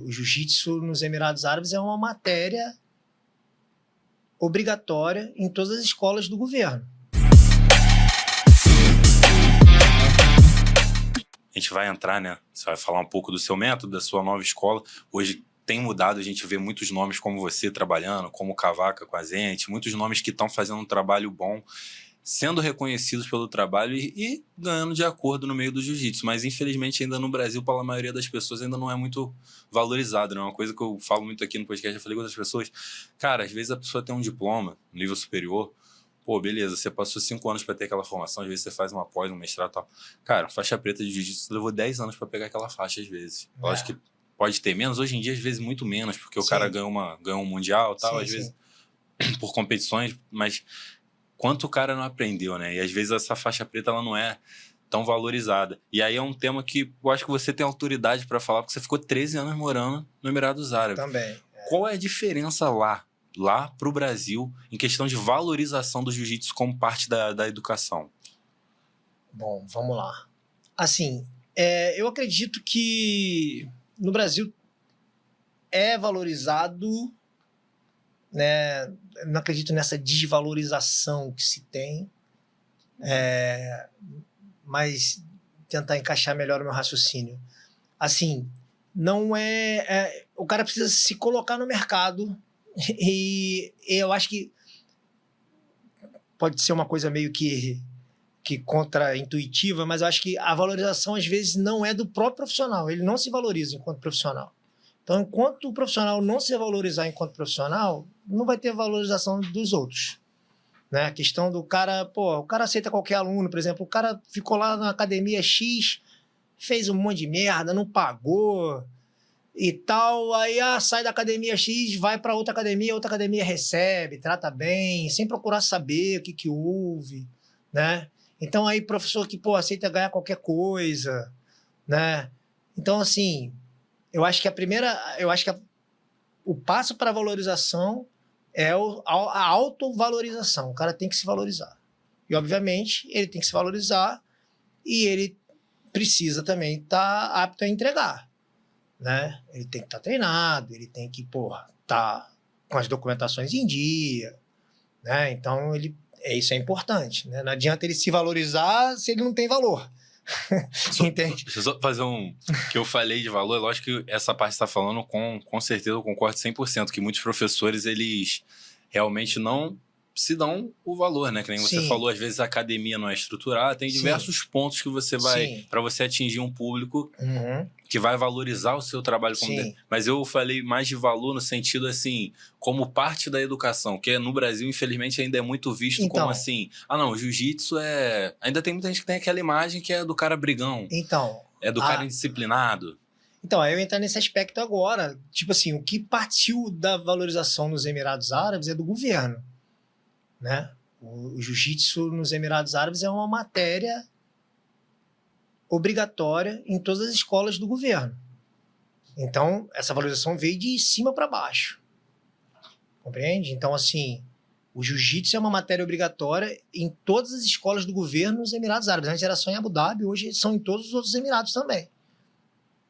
o jiu-jitsu nos Emirados Árabes é uma matéria obrigatória em todas as escolas do governo. A gente vai entrar, né? Você vai falar um pouco do seu método, da sua nova escola. Hoje tem mudado, a gente vê muitos nomes como você trabalhando, como o Cavaca com a gente, muitos nomes que estão fazendo um trabalho bom, sendo reconhecidos pelo trabalho e ganhando de acordo no meio do jiu-jitsu. Mas, infelizmente, ainda no Brasil, pela maioria das pessoas, ainda não é muito valorizado, né? Uma coisa que eu falo muito aqui no podcast, eu falei com outras pessoas, cara, às vezes a pessoa tem um diploma, nível superior, pô, beleza, você passou 5 anos para ter aquela formação, às vezes você faz uma pós, um mestrado e tal. Cara, faixa preta de jiu-jitsu levou 10 anos para pegar aquela faixa, às vezes. Lógico que pode ter menos, hoje em dia, às vezes, muito menos, porque o cara ganhou um mundial e tal, às vezes, por competições, mas quanto o cara não aprendeu, né? E às vezes essa faixa preta, ela não é tão valorizada. E aí é um tema que eu acho que você tem autoridade para falar, porque você ficou 13 anos morando no Emirados Árabes. Também. Qual é a diferença lá para o Brasil, em questão de valorização do jiu-jitsu como parte da educação? Bom, vamos lá. Assim, eu acredito que no Brasil é valorizado, né? Não acredito nessa desvalorização que se tem, mas tentar encaixar melhor o meu raciocínio. Assim, não o cara precisa se colocar no mercado e eu acho que pode ser uma coisa meio que contra-intuitiva, mas eu acho que a valorização às vezes não é do próprio profissional, ele não se valoriza enquanto profissional. Então, enquanto o profissional não se valorizar enquanto profissional, não vai ter valorização dos outros. Né? A questão do cara, o cara aceita qualquer aluno, por exemplo, o cara ficou lá na academia X, fez um monte de merda, não pagou e tal, aí sai da academia X, vai para outra academia recebe, trata bem, sem procurar saber o que houve, né? Então aí professor que, aceita ganhar qualquer coisa, né? Então, assim, eu acho que o passo para a valorização é a autovalorização. O cara tem que se valorizar. E, obviamente, ele tem que se valorizar e ele precisa também estar apto a entregar, né? Ele tem que estar treinado, ele tem que, estar com as documentações em dia, né? Então, isso é importante, né? Não adianta ele se valorizar se ele não tem valor. Entende? Deixa eu só fazer que eu falei de valor, lógico que essa parte que você está falando, com certeza eu concordo 100%, que muitos professores, eles realmente não se dão o valor, né? Que nem você falou, às vezes a academia não é estruturada, tem diversos pontos que você vai, para você atingir um público que vai valorizar o seu trabalho como mas eu falei mais de valor no sentido assim, como parte da educação, que no Brasil, infelizmente, ainda é muito visto como assim, o jiu-jitsu ainda tem muita gente que tem aquela imagem que é do cara brigão, é do cara indisciplinado. Então, aí eu entrar nesse aspecto agora, tipo assim, o que partiu da valorização nos Emirados Árabes é do governo, né? O jiu-jitsu nos Emirados Árabes é uma matéria obrigatória em todas as escolas do governo. Então, essa valorização veio de cima para baixo. Compreende? Então, assim, o jiu-jitsu é uma matéria obrigatória em todas as escolas do governo nos Emirados Árabes. Antes era só em Abu Dhabi, hoje são em todos os outros Emirados também.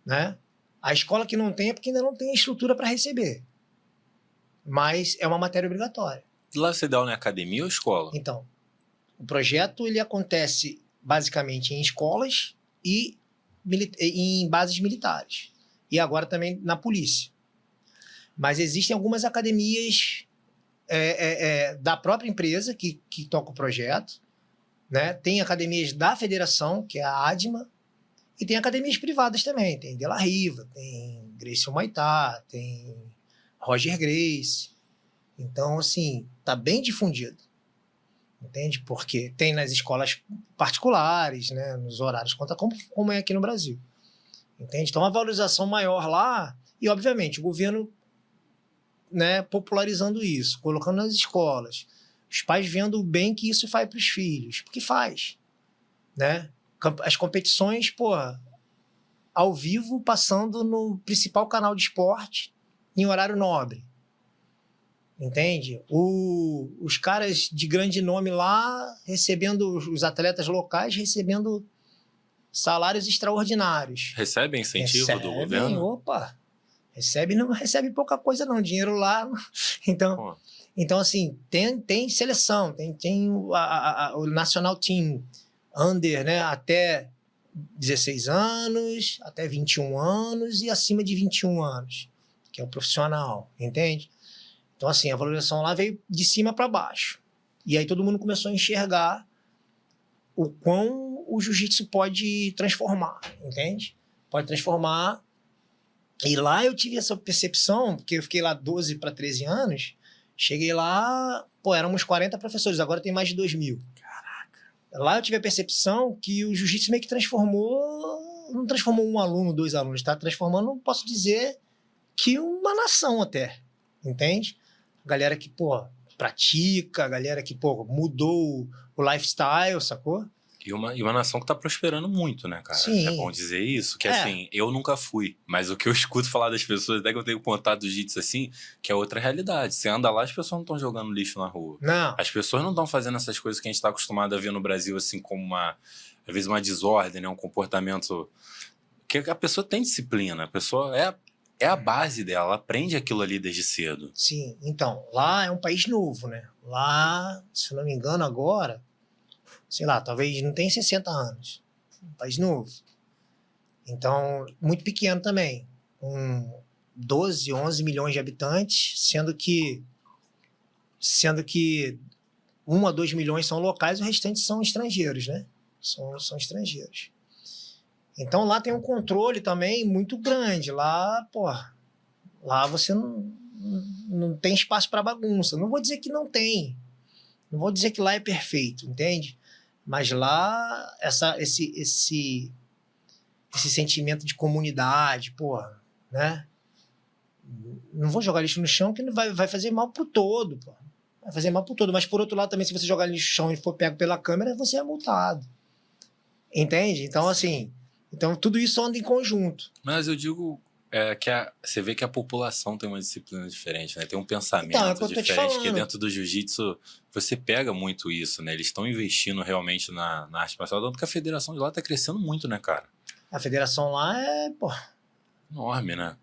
Né? A escola que não tem é porque ainda não tem a estrutura para receber. Mas é uma matéria obrigatória. Lá você dá aula em academia ou escola? Então, o projeto ele acontece basicamente em escolas e em bases militares. E agora também na polícia. Mas existem algumas academias da própria empresa que toca o projeto. Né? Tem academias da federação, que é a ADMA, e tem academias privadas também. Tem De La Riva, tem Gracie Humaitá, tem Roger Gracie. Então, assim, tá bem difundido. Entende? Porque tem nas escolas particulares, né? Nos horários, como é aqui no Brasil. Entende? Então, uma valorização maior lá e, obviamente, o governo, né, popularizando isso, colocando nas escolas. Os pais vendo o bem que isso faz para os filhos. Porque faz. Né? As competições, ao vivo, passando no principal canal de esporte em horário nobre. Entende? Os caras de grande nome lá recebendo, os atletas locais recebendo salários extraordinários. Recebem incentivo do governo? Não recebe pouca coisa, não. Dinheiro lá. Então, Pô, então assim, tem seleção, tem o National Team Under, né? Até 16 anos, até 21 anos e acima de 21 anos, que é o profissional, entende? Então, assim, a valorização lá veio de cima para baixo. E aí todo mundo começou a enxergar o quão o jiu-jitsu pode transformar, entende? Pode transformar. E lá eu tive essa percepção, porque eu fiquei lá 12 para 13 anos, cheguei lá, pô, éramos 40 professores, agora tem mais de 2.000. Caraca. Lá eu tive a percepção que o jiu-jitsu meio que transformou, não transformou um aluno, 2 alunos, tá transformando, posso dizer, que uma nação até, entende? A galera que, pô, pratica, a galera que, pô, mudou o lifestyle, sacou? E uma nação que tá prosperando muito, né, cara? Sim. É bom dizer isso, que assim, eu nunca fui, mas o que eu escuto falar das pessoas, até que eu tenho contato do jiu-jitsu assim, que é outra realidade. Você anda lá, as pessoas não estão jogando lixo na rua. Não. As pessoas não estão fazendo essas coisas que a gente tá acostumado a ver no Brasil, assim, como às vezes uma desordem, né, um comportamento... Que a pessoa tem disciplina, a pessoa é a base dela, ela aprende aquilo ali desde cedo. Sim, então, lá é um país novo, né? Lá, se eu não me engano, agora, sei lá, talvez não tem 60 anos. Um país novo. Então, muito pequeno também. Com 12, 11 milhões de habitantes, sendo que 1 a 2 milhões são locais, o restante são estrangeiros, né? São estrangeiros. Então, lá tem um controle também muito grande. Lá, pô, lá você não tem espaço para bagunça. Não vou dizer que não tem. Não vou dizer que lá é perfeito, entende? Mas lá, esse sentimento de comunidade, porra, né? Não vou jogar lixo no chão que vai fazer mal pro todo, pô. Vai fazer mal pro todo. Mas, por outro lado, também, se você jogar lixo no chão e for pego pela câmera, você é multado. Entende? Então, assim... Então, tudo isso anda em conjunto. Mas eu digo que você vê que a população tem uma disciplina diferente, né? Tem um pensamento Então, é o que eu tô te diferente, que falando. dentro do jiu-jitsu você pega muito isso, né? Eles estão investindo realmente na arte marcial, tanto que a federação de lá tá crescendo muito, né, cara? A federação lá é, pô... Enorme, né?